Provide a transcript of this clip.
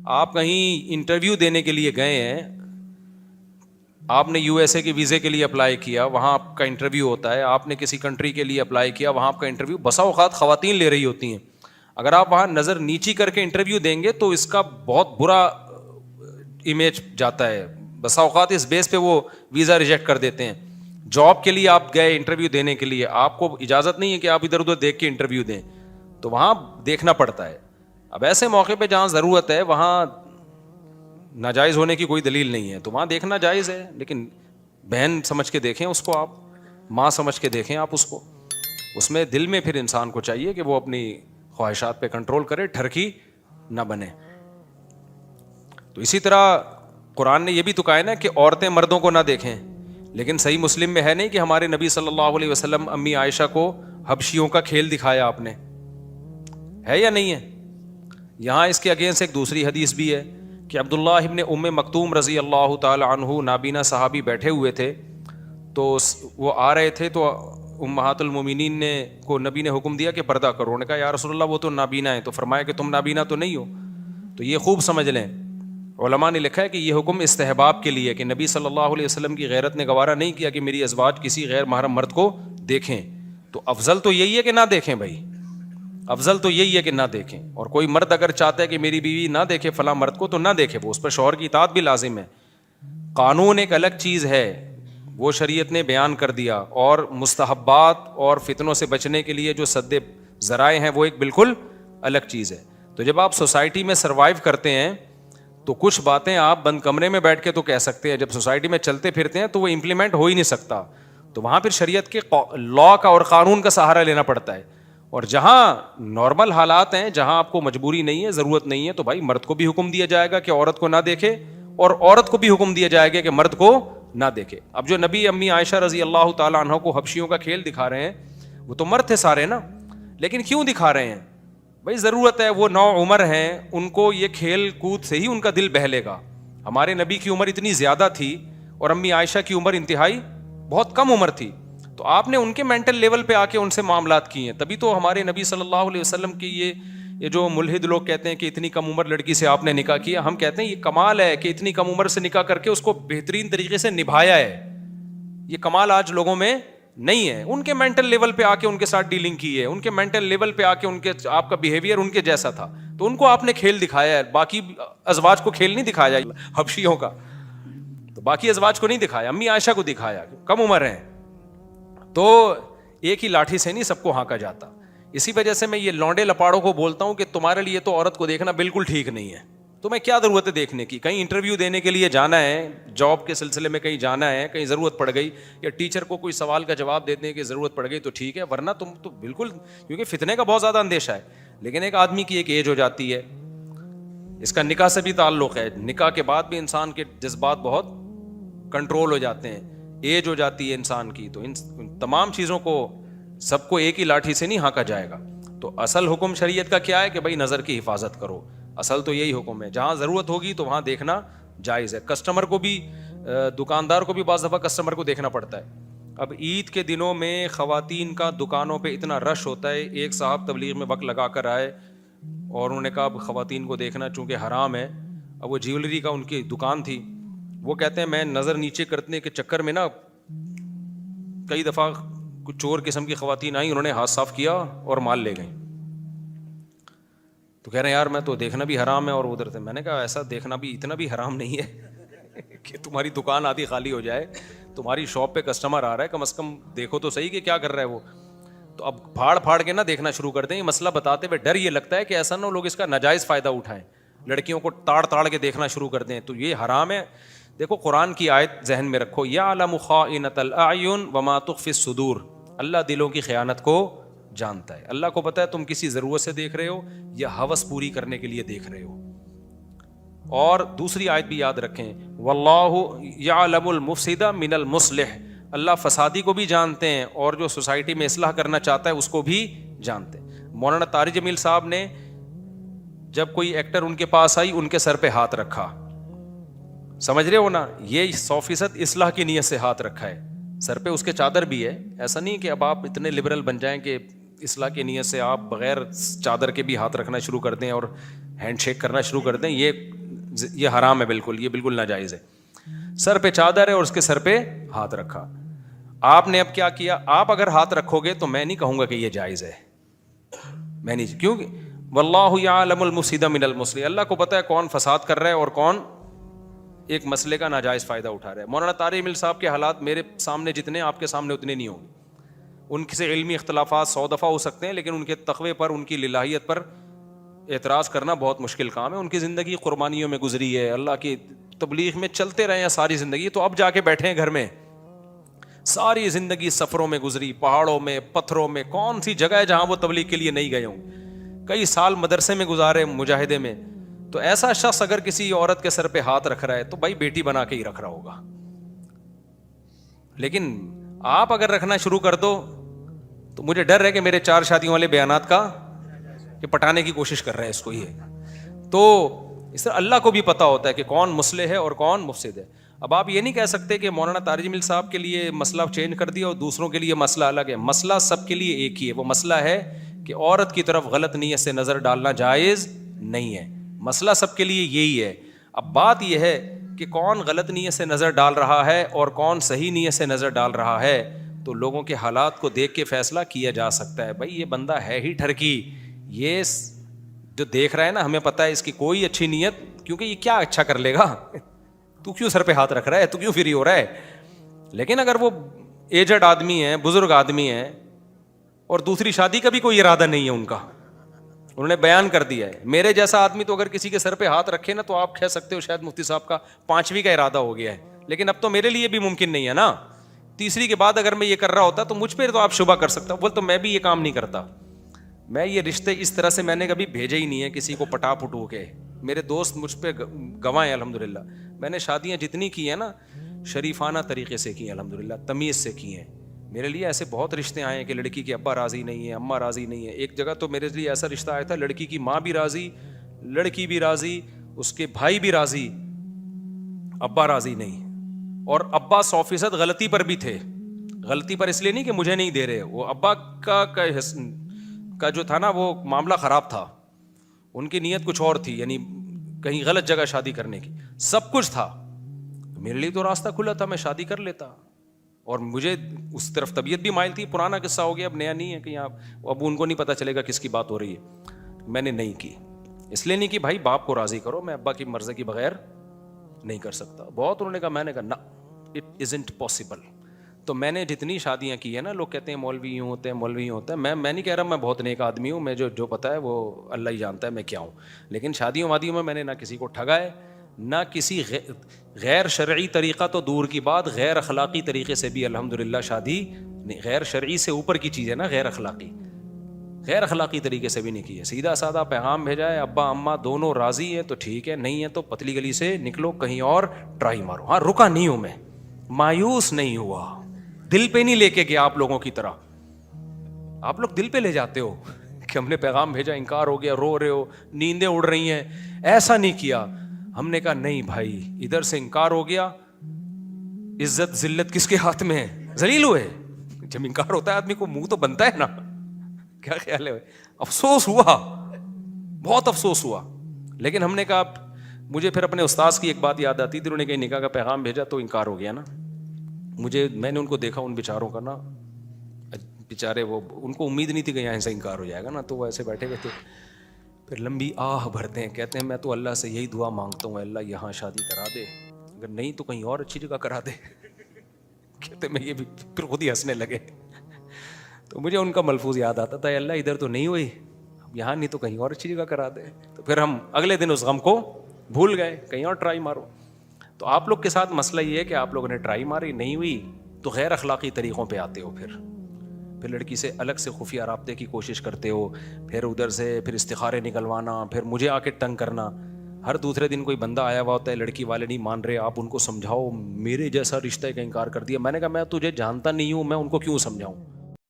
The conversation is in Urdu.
آپ کہیں انٹرویو دینے کے لیے گئے ہیں, آپ نے یو ایس اے کے ویزے کے لیے اپلائی کیا, وہاں آپ کا انٹرویو ہوتا ہے. آپ نے کسی کنٹری کے لیے اپلائی کیا, وہاں آپ کا انٹرویو بسا اوقات خواتین لے رہی ہوتی ہیں. اگر آپ وہاں نظر نیچی کر کے انٹرویو دیں گے تو اس کا بہت برا امیج جاتا ہے. بسا اوقات اس بیس پہ وہ ویزا ریجیکٹ کر دیتے ہیں. جاب کے لیے آپ گئے انٹرویو دینے کے لیے, آپ کو اجازت نہیں ہے کہ آپ ادھر ادھر دیکھ کے انٹرویو دیں, تو وہاں دیکھنا پڑتا ہے. اب ایسے موقع پہ جہاں ضرورت ہے وہاں ناجائز ہونے کی کوئی دلیل نہیں ہے, تو وہاں دیکھنا جائز ہے, لیکن بہن سمجھ کے دیکھیں اس کو, آپ ماں سمجھ کے دیکھیں آپ اس کو. اس میں دل میں پھر انسان کو چاہیے کہ وہ اپنی خواہشات پہ کنٹرول کرے, ٹھرکی نہ بنے. تو اسی طرح قرآن نے یہ بھی تو کہا ہے نا کہ عورتیں مردوں کو نہ دیکھیں, لیکن صحیح مسلم میں ہے نہیں کہ ہمارے نبی صلی اللہ علیہ وسلم امی عائشہ کو حبشیوں کا کھیل دکھایا آپ نے, ہے یا نہیں ہے؟ یہاں اس کے اگینسٹ ایک دوسری حدیث بھی ہے کہ عبداللہ ابن ام مکتوم رضی اللہ تعالی عنہ نابینا صحابی بیٹھے ہوئے تھے, تو وہ آ رہے تھے تو امہات المومنین نے کو نبی نے حکم دیا کہ پردہ کرو. انہوں نے کہا یا رسول اللہ وہ تو نابینا ہے, تو فرمایا کہ تم نابینا تو نہیں ہو. تو یہ خوب سمجھ لیں, علماء نے لکھا ہے کہ یہ حکم استحباب کے لیے, کہ نبی صلی اللہ علیہ وسلم کی غیرت نے گوارا نہیں کیا کہ میری ازواج کسی غیر محرم مرد کو دیکھیں. تو افضل تو یہی ہے کہ نہ دیکھیں بھائی, افضل تو یہی ہے کہ نہ دیکھیں. اور کوئی مرد اگر چاہتا ہے کہ میری بیوی نہ دیکھے فلاں مرد کو, تو نہ دیکھے, وہ اس پر شوہر کی اطاعت بھی لازم ہے. قانون ایک الگ چیز ہے, وہ شریعت نے بیان کر دیا, اور مستحبات اور فتنوں سے بچنے کے لیے جو سد ذرائع ہیں وہ ایک بالکل الگ چیز ہے. تو جب آپ سوسائٹی میں سروائیو کرتے ہیں تو کچھ باتیں آپ بند کمرے میں بیٹھ کے تو کہہ سکتے ہیں, جب سوسائٹی میں چلتے پھرتے ہیں تو وہ امپلیمنٹ ہو ہی نہیں سکتا. تو وہاں پھر شریعت کے لا کا اور قانون کا سہارا لینا پڑتا ہے. اور جہاں نارمل حالات ہیں, جہاں آپ کو مجبوری نہیں ہے, ضرورت نہیں ہے, تو بھائی مرد کو بھی حکم دیا جائے گا کہ عورت کو نہ دیکھے, اور عورت کو بھی حکم دیا جائے گا کہ مرد کو نہ دیکھے. اب جو نبی امی عائشہ رضی اللہ تعالیٰ عنہ کو حبشیوں کا کھیل دکھا رہے ہیں, وہ تو مرد تھے سارے نا, لیکن کیوں دکھا رہے ہیں بھائی؟ ضرورت ہے, وہ نو عمر ہیں, ان کو یہ کھیل کود سے ہی ان کا دل بہلے گا. ہمارے نبی کی عمر اتنی زیادہ تھی اور امی عائشہ کی عمر انتہائی بہت کم عمر تھی, تو آپ نے ان کے مینٹل لیول پہ آ کے ان سے معاملات کیے ہیں. تبھی تو ہمارے نبی صلی اللہ علیہ وسلم کی یہ جو ملحد لوگ کہتے ہیں کہ اتنی کم عمر لڑکی سے آپ نے نکاح کیا, ہم کہتے ہیں یہ کمال ہے کہ اتنی کم عمر سے نکاح کر کے اس کو بہترین طریقے سے نبھایا ہے. یہ کمال آج لوگوں میں نہیں ہے. ان کے مینٹل لیول پہ آ کے ان کے ساتھ ڈیلنگ کی ہے, ان کے مینٹل لیول پہ آ کے ان کے آپ کا بیہیویئر ان کے جیسا تھا, تو ان کو آپ نے کھیل دکھایا ہے. باقی ازواج کو کھیل نہیں دکھایا حبشیوں کا, تو باقی ازواج کو نہیں دکھایا, امی عائشہ کو دکھایا, کم عمر ہیں. تو ایک ہی لاٹھی سے نہیں سب کو ہانکا جاتا. اسی وجہ سے میں یہ لونڈے لپاڑوں کو بولتا ہوں کہ تمہارے لیے تو عورت کو دیکھنا بالکل ٹھیک نہیں ہے. تمہیں کیا ضرورت ہے دیکھنے کی؟ کہیں انٹرویو دینے کے لیے جانا ہے, جاب کے سلسلے میں کہیں جانا ہے, کہیں ضرورت پڑ گئی, یا ٹیچر کو کوئی سوال کا جواب دینے کی ضرورت پڑ گئی تو ٹھیک ہے, ورنہ تم تو بالکل, کیونکہ فتنے کا بہت زیادہ اندیشہ ہے. لیکن ایک آدمی کی ایک ایج ہو جاتی ہے, اس کا نکاح سے بھی تعلق ہے, نکاح کے بعد بھی انسان کے جذبات بہت کنٹرول ہو جاتے ہیں, ایج ہو جاتی ہے انسان کی, تو ان تمام چیزوں کو سب کو ایک ہی لاٹھی سے نہیں ہانکا جائے گا. تو اصل حکم شریعت کا کیا ہے کہ بھائی نظر کی حفاظت کرو, اصل تو یہی حکم ہے. جہاں ضرورت ہوگی تو وہاں دیکھنا جائز ہے. کسٹمر کو بھی, دکاندار کو بھی بعض دفعہ کسٹمر کو دیکھنا پڑتا ہے. اب عید کے دنوں میں خواتین کا دکانوں پہ اتنا رش ہوتا ہے. ایک صاحب تبلیغ میں وقت لگا کر آئے اور انہوں نے کہا اب خواتین کو دیکھنا چونکہ حرام ہے. اب وہ جیولری کا ان کی دکان تھی, وہ کہتے ہیں میں نظر نیچے کرنے کے چکر میں نا کئی دفعہ کچھ چور قسم کی خواتین آئیں, انہوں نے ہاتھ صاف کیا اور مال لے گئیں. تو کہہ رہے ہیں یار میں تو دیکھنا بھی حرام ہے اور ادھر سے. میں نے کہا ایسا دیکھنا بھی اتنا بھی حرام نہیں ہے کہ تمہاری دکان آدھی خالی ہو جائے, تمہاری شاپ پہ کسٹمر آ رہا ہے, کم از کم دیکھو تو صحیح کہ کیا کر رہا ہے وہ. تو اب پھاڑ پھاڑ کے نہ دیکھنا شروع کر دیں. یہ مسئلہ بتاتے ہوئے ڈر یہ لگتا ہے کہ ایسا نہ لوگ اس کا ناجائز فائدہ اٹھائیں, لڑکیوں کو تاڑ تاڑ کے دیکھنا شروع کر دیں, تو یہ حرام ہے. دیکھو قرآن کی آیت ذہن میں رکھو, یعلم خائنۃ الاعین وما تخفی الصدور, اللہ دلوں کی خیانت کو جانتا ہے. اللہ کو پتہ ہے تم کسی ضرورت سے دیکھ رہے ہو یا ہوس پوری کرنے کے لیے دیکھ رہے ہو. اور دوسری آیت بھی یاد رکھیں, واللہ یعلم المفسد من المصلح, اللہ فسادی کو بھی جانتے ہیں اور جو سوسائٹی میں اصلاح کرنا چاہتا ہے اس کو بھی جانتے ہیں. مولانا طارق جمیل صاحب نے جب کوئی ایکٹر ان کے پاس آئی, ان کے سر پہ ہاتھ رکھا, سمجھ رہے ہو نا, یہ 100% اصلاح کی نیت سے ہاتھ رکھا ہے. سر پہ اس کے چادر بھی ہے, ایسا نہیں کہ اب آپ اتنے لبرل بن جائیں کہ اصلاح کی نیت سے آپ بغیر چادر کے بھی ہاتھ رکھنا شروع کر دیں اور ہینڈ شیک کرنا شروع کر دیں، یہ حرام ہے بالکل، یہ بالکل ناجائز ہے. سر پہ چادر ہے اور اس کے سر پہ ہاتھ رکھا. آپ نے اب کیا کیا؟ آپ اگر ہاتھ رکھو گے تو میں نہیں کہوں گا کہ یہ جائز ہے، میں نہیں، کیونکہ واللہ یعلم المفسد من المصلح، اللہ کو پتہ ہے کون فساد کر رہا ہے اور کون ایک مسئلے کا ناجائز فائدہ اٹھا رہا ہے. مولانا طارق مل صاحب کے حالات میرے سامنے جتنے آپ کے سامنے اتنے نہیں ہوں گے. ان سے علمی اختلافات 100 دفعہ ہو سکتے ہیں، لیکن ان کے تقوی پر، ان کی للہیت پر اعتراض کرنا بہت مشکل کام ہے. ان کی زندگی قربانیوں میں گزری ہے، اللہ کی تبلیغ میں چلتے رہے ہیں ساری زندگی، تو اب جا کے بیٹھے ہیں گھر میں. ساری زندگی سفروں میں گزری، پہاڑوں میں، پتھروں میں، کون سی جگہ ہے جہاں وہ تبلیغ کے لیے نہیں گئے ہوں. کئی سال مدرسے میں گزارے، مجاہدے میں. تو ایسا شخص اگر کسی عورت کے سر پہ ہاتھ رکھ رہا ہے تو بھائی بیٹی بنا کے ہی رکھ رہا ہوگا. لیکن آپ اگر رکھنا شروع کر دو تو مجھے ڈر ہے کہ میرے 4 شادیوں والے بیانات کا کہ پٹانے کی کوشش کر رہے ہیں اس کو. یہ تو اس طرح اللہ کو بھی پتا ہوتا ہے کہ کون مصلح ہے اور کون مفسد ہے. اب آپ یہ نہیں کہہ سکتے کہ مولانا طارق مل صاحب کے لیے مسئلہ چینج کر دیا اور دوسروں کے لیے مسئلہ الگ ہے. مسئلہ سب کے لیے ایک ہی ہے. وہ مسئلہ ہے کہ عورت کی طرف غلط نیت سے نظر ڈالنا جائز نہیں ہے. مسئلہ سب کے لیے یہی ہے. اب بات یہ ہے کہ کون غلط نیت سے نظر ڈال رہا ہے اور کون صحیح نیت سے نظر ڈال رہا ہے، تو لوگوں کے حالات کو دیکھ کے فیصلہ کیا جا سکتا ہے. بھائی یہ بندہ ہے ہی ٹھرکی، یہ جو دیکھ رہا ہے نا، ہمیں پتہ ہے اس کی کوئی اچھی نیت، کیونکہ یہ کیا اچھا کر لے گا، تو کیوں سر پہ ہاتھ رکھ رہا ہے، تو کیوں فری ہو رہا ہے. لیکن اگر وہ ایجڈ آدمی ہے، بزرگ آدمی ہے، اور دوسری شادی کا بھی کوئی ارادہ نہیں ہے ان کا، انہوں نے بیان کر دیا ہے. میرے جیسا آدمی تو اگر کسی کے سر پہ ہاتھ رکھے نا تو آپ کہہ سکتے ہو شاید مفتی صاحب کا 5ویں کا ارادہ ہو گیا ہے. لیکن اب تو میرے لیے بھی ممکن نہیں ہے نا. 3 کے بعد اگر میں یہ کر رہا ہوتا تو مجھ پہ تو آپ شبہ کر سکتا. بول تو میں بھی یہ کام نہیں کرتا. میں یہ رشتے اس طرح سے میں نے کبھی بھیجے ہی نہیں ہے کسی کو پٹا پٹو کے. میرے دوست مجھ پہ گواہ ہیں الحمدللہ. میں نے شادیاں جتنی کی ہیں نا شریفانہ طریقے سے کی ہیں الحمدللہ، تمیز سے کی ہیں. میرے لیے ایسے بہت رشتے آئے ہیں کہ لڑکی کے ابا راضی نہیں ہے، اماں راضی نہیں ہے. ایک جگہ تو میرے لیے ایسا رشتہ آیا تھا، لڑکی کی ماں بھی راضی، لڑکی بھی راضی، اس کے بھائی بھی راضی، ابا راضی نہیں. اور ابا 100% غلطی پر بھی تھے. غلطی پر اس لیے نہیں کہ مجھے نہیں دے رہے، وہ ابا کا جو تھا نا وہ معاملہ خراب تھا. ان کی نیت کچھ اور تھی، یعنی کہیں غلط جگہ شادی کرنے کی. سب کچھ تھا، میرے لیے تو راستہ کھلا تھا، میں شادی کر لیتا. اور مجھے اس طرف طبیعت بھی مائل تھی. پرانا قصہ ہو گیا، اب نیا نہیں ہے کہ اب ان کو نہیں پتہ چلے گا کس کی بات ہو رہی ہے. میں نے نہیں کی، اس لیے نہیں کہ بھائی باپ کو راضی کرو، میں ابا کی مرضی کے بغیر نہیں کر سکتا. بہت انہوں نے کہا، میں نے کہا نا، اٹ ازنٹ پاسبل. تو میں نے جتنی شادیاں کی ہیں نا، لوگ کہتے ہیں مولوی یوں ہوتے ہیں، مولوی یوں ہوتا ہے. میں نہیں کہہ رہا میں بہت نیک آدمی ہوں، میں جو پتہ ہے وہ اللہ ہی جانتا ہے میں کیا ہوں. لیکن شادیوں وادیوں میں نے نہ کسی کو ٹھگا ہے، نہ کسی غیر شرعی طریقہ تو دور کی بات، غیر اخلاقی طریقے سے بھی الحمدللہ شادی نہیں. غیر شرعی سے اوپر کی چیز ہے نا غیر اخلاقی، غیر اخلاقی طریقے سے بھی نہیں کی ہے. سیدھا سادہ پیغام بھیجا ہے، ابا اماں دونوں راضی ہیں تو ٹھیک ہے، نہیں ہے تو پتلی گلی سے نکلو، کہیں اور ٹرائی مارو. ہاں رکا نہیں ہوں میں، مایوس نہیں ہوا، دل پہ نہیں لے کے گیا. آپ لوگوں کی طرح آپ لوگ دل پہ لے جاتے ہو کہ ہم نے پیغام بھیجا، انکار ہو گیا، رو رہے ہو، نیندیں اڑ رہی ہیں. ایسا نہیں کیا. ہم نے کہا نہیں بھائی، ادھر سے انکار ہو گیا، عزت ذلت کس کے ہاتھ میں ہے؟ ذلیل ہوئے. جب انکار ہوتا ہے آدمی کو منہ تو بنتا ہے نا. کیا خیال ہے؟ افسوس ہوا، بہت افسوس ہوا. لیکن ہم نے کہا، مجھے پھر اپنے استاذ کی ایک بات یاد آتی تھی. انہوں نے کہیں نکاح کا پیغام بھیجا تو انکار ہو گیا نا. میں نے ان کو دیکھا، ان بیچاروں کا نا، بیچارے وہ ان کو امید نہیں تھی کہ یہاں سے انکار ہو جائے گا نا، تو وہ ایسے بیٹھے ہوئے تھے. پھر لمبی آہ بھرتے ہیں، کہتے ہیں میں تو اللہ سے یہی دعا مانگتا ہوں، اللہ یہاں شادی کرا دے، اگر نہیں تو کہیں اور اچھی جگہ کرا دے. کہتے میں یہ بھی پھر خود ہی ہنسنے لگے. تو مجھے ان کا ملفوظ یاد آتا تھا، اللہ ادھر تو نہیں ہوئی، یہاں نہیں تو کہیں اور اچھی جگہ کرا دے. تو پھر ہم اگلے دن اس غم کو بھول گئے، کہیں اور ٹرائی مارو. تو آپ لوگ کے ساتھ مسئلہ یہ ہے کہ آپ لوگوں نے ٹرائی ماری، نہیں ہوئی تو غیر اخلاقی طریقوں پہ آتے ہو. پھر لڑکی سے الگ سے خفیہ رابطے کی کوشش کرتے ہو، پھر ادھر سے پھر استخارے نکلوانا، پھر مجھے آ کے تنگ کرنا. ہر دوسرے دن کوئی بندہ آیا ہوا ہوتا ہے، لڑکی والے نہیں مان رہے، آپ ان کو سمجھاؤ، میرے جیسا رشتہ کا انکار کر دیا. میں نے کہا میں تجھے جانتا نہیں ہوں، میں ان کو کیوں سمجھاؤں؟